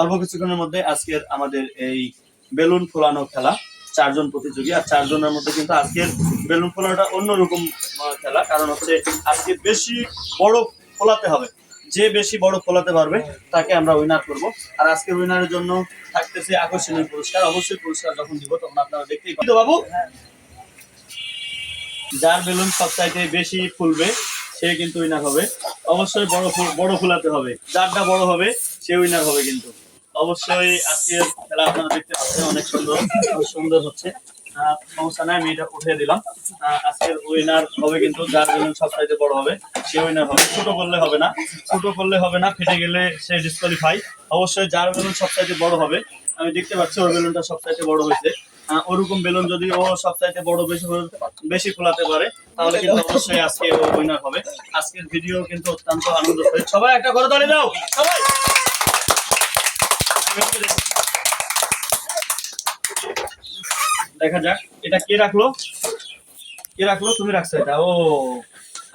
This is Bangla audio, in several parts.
অল্প কিছুক্ষণের মধ্যে আজকের আমাদের এই বেলুন ফোলানো খেলা, 4 জন প্রতিযোগী, আর 4 জনের মধ্যে কিন্তু আজকের বেলুন ফোলানোটা অন্যরকম খেলা। কারণ হচ্ছে আজকে বেশি বড় ফোলাতে হবে, যে বেশি বড় ফোলাতে পারবে তাকে আমরা উইনার করব। আর আজকের উইনারের জন্য থাকতেছে আকর্ষণীয় পুরস্কার। অবশ্যই পুরস্কার যখন দিব তখন আপনারা দেখতেই পাবেন। বাবু, যার বেলুন সবচাইতে বেশি ফুলবে সে কিন্তু উইনার হবে। অবশ্যই বড় ফুলাতে হবে, যারটা বড় হবে সে উইনার হবে। কিন্তু অবশ্যই আজকের খেলা আপনারা দেখতে পাচ্ছেন, অনেক সুন্দর হচ্ছে। সমস্যা নাই, আমি এটা উঠিয়ে দিলাম। আজকের উইনার হবে কিন্তু যার বেলুন সবচাইতে বড় হবে সে উইনার হবে। ছোট করলে হবে না, ফেটে গেলে সে ডিসকোয়ালিফাই। অবশ্যই যার বেলুন সবচাইতে বড় হবে, আমি দেখতে পাচ্ছি ওর বেলুনটা সবচাইতে বড় হয়েছে। ওরকম বেলুন যদি ও সবচাইতে বড় বেশি ফোলাতে পারে তাহলে কিন্তু অবশ্যই আজকে ও উইনার হবে। আজকের ভিডিও কিন্তু অত্যন্ত আনন্দদায়ক। সবাই একটা করে তালি দাও সবাই। দেখা যাক এটা কে রাখলো, তুমি রাখছো এটা। ও,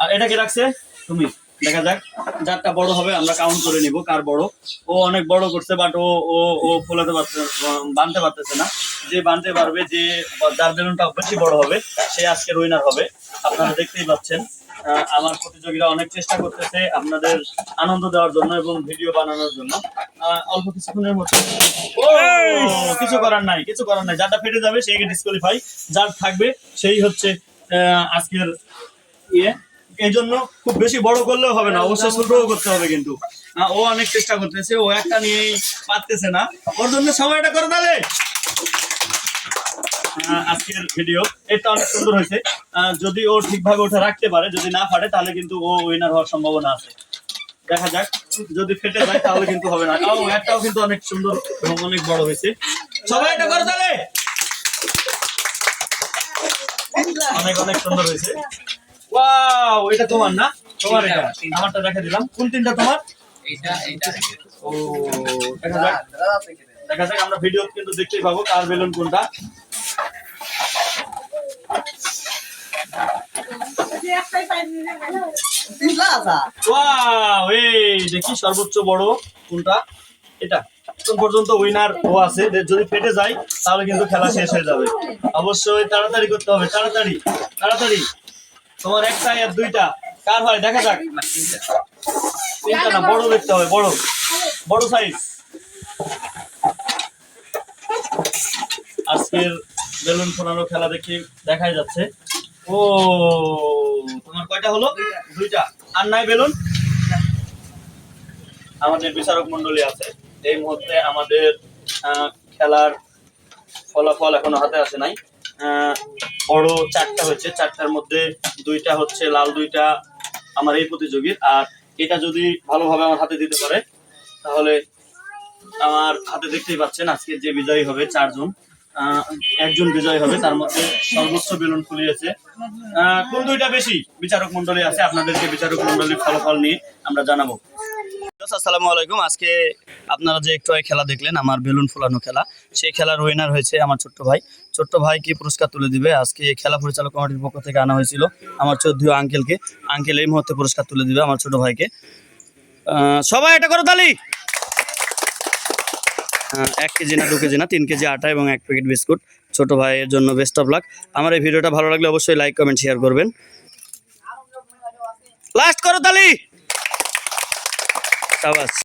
আর এটা কে রাখছে? তুমি। দেখা যাক যারটা বড় হবে আমরা কাউন্ট করে নিব কার বড়। ও অনেক বড় করছে, বাট ও ও ও ফোলাতে পারছে, বানতে পারতেছে না। যে বানতে পারবে, যে যার বেলুনটা বেশি বড় হবে সে আজকের উইনার হবে। আপনারা দেখতেই পাচ্ছেন আমার প্রতিযোগীরা অনেক চেষ্টা করতেছে আপনাদের আনন্দ দেওয়ার জন্য এবং ভিডিও বানানোর জন্য। অল্প কিছুক্ষণের মধ্যে কিছু করার নাই, যারটা ফেটে যাবে সেই ডিসকোয়ালিফাই, যার থাকবে সেই হচ্ছে আজকের ইয়ে। এই জন্য খুব বেশি বড় করলেও হবে না, অবশ্যই ছোটও করতে হবে। কিন্তু ও অনেক চেষ্টা করতেছে, ও একটা নিয়েই পারতেছে না, ওর জন্য সবাই এটা করে তাহলে। আজকের ভিডিও এটা অনেক সুন্দর হয়েছে। যদি ও ঠিকভাবে ওঠা রাখতে পারে, যদি না ফাটে তাহলে কিন্তু ও উইনার হওয়ার সম্ভাবনা আছে। দেখা যাক, যদি ফেটে যায় তাহলে কিন্তু হবে না। একটাও কিন্তু অনেক সুন্দর এবং অনেক বড় হয়েছে। সবাই এটা করে তাহলে। অনেক সুন্দর হয়েছে। ওয়াও, এটা তোমার না? তোমার এটা, আমারটা দেখা দিলাম। কোন তিনটা তোমার? ও, দেখা যাক আমরা ভিডিও কিন্তু দেখতেই পাবো কার বেলুন কোনটা। ওয়াও, এই দেখি সর্বোচ্চ বড় কোনটা। এটা এখন পর্যন্ত উইনার ও আছে। যদি ফেটে যায় তাহলে কিন্তু খেলা শেষ হয়ে যাবে। অবশ্যই তাড়াতাড়ি করতে হবে, তাড়াতাড়ি। তোমার একটা আর দুইটা কার হয় দেখা যাক। তিনটা না, বড় দেখতে হবে, বড় সাইজ। আজকের বেলুন ফোলানো খেলা দেখাই যাচ্ছে। ও, তোমার কয়টা হলো? দুইটা। আর নাই বেলুন? আমাদের বিচারক মন্ডলী আছে। এই মুহূর্তে আমাদের খেলার ফলাফল এখনো হাতে আসে নাই। বড় 4টা হয়েছে, 4টার মধ্যে 2টা হচ্ছে লাল, 2টা আমার এই প্রতিযোগীর। আর এটা যদি ভালোভাবে আমার হাতে দিতে পারে তাহলে আমার হাতে দেখতেই পাচ্ছেন আজকে যে বিজয়ী হবে 4 জন, একজন বিজয়ী হবে। তার মধ্যে সর্বোচ্চ বেলুন ফুলিয়েছে কোন 2টা বেশি বিচারক মন্ডলী আছে। আপনাদেরকে বিচারক মন্ডলীর ফলাফল নিয়ে আমরা জানাবো। আসসালামু আলাইকুম। আজকে আপনারা যে একটু খেলা দেখলেন, আমার বেলুন ফোলানো খেলা, সেই খেলার উইনার হয়েছে আমার ছোট্ট ভাই কি পুরস্কার তুলে দিবে। আজকে খেলা পরিচালক কমিটির পক্ষ থেকে আনা হয়েছিল আমার চৌধুরী আঙ্কেল এই মুহূর্তে পুরস্কার তুলে দিবে আমার ছোট ভাইকে। সবাই এটা করো তালি। 1 কেজি না 2 কেজি না 3 কেজি আটা এবং 1 প্যাকেট বিস্কুট ছোট ভাইয়ের জন্য। Best of luck. আমার এই ভিডিওটা ভালো লাগলে অবশ্যই লাইক, কমেন্ট, শেয়ার করবেন। লাস্ট করো তালি। শাবাশ।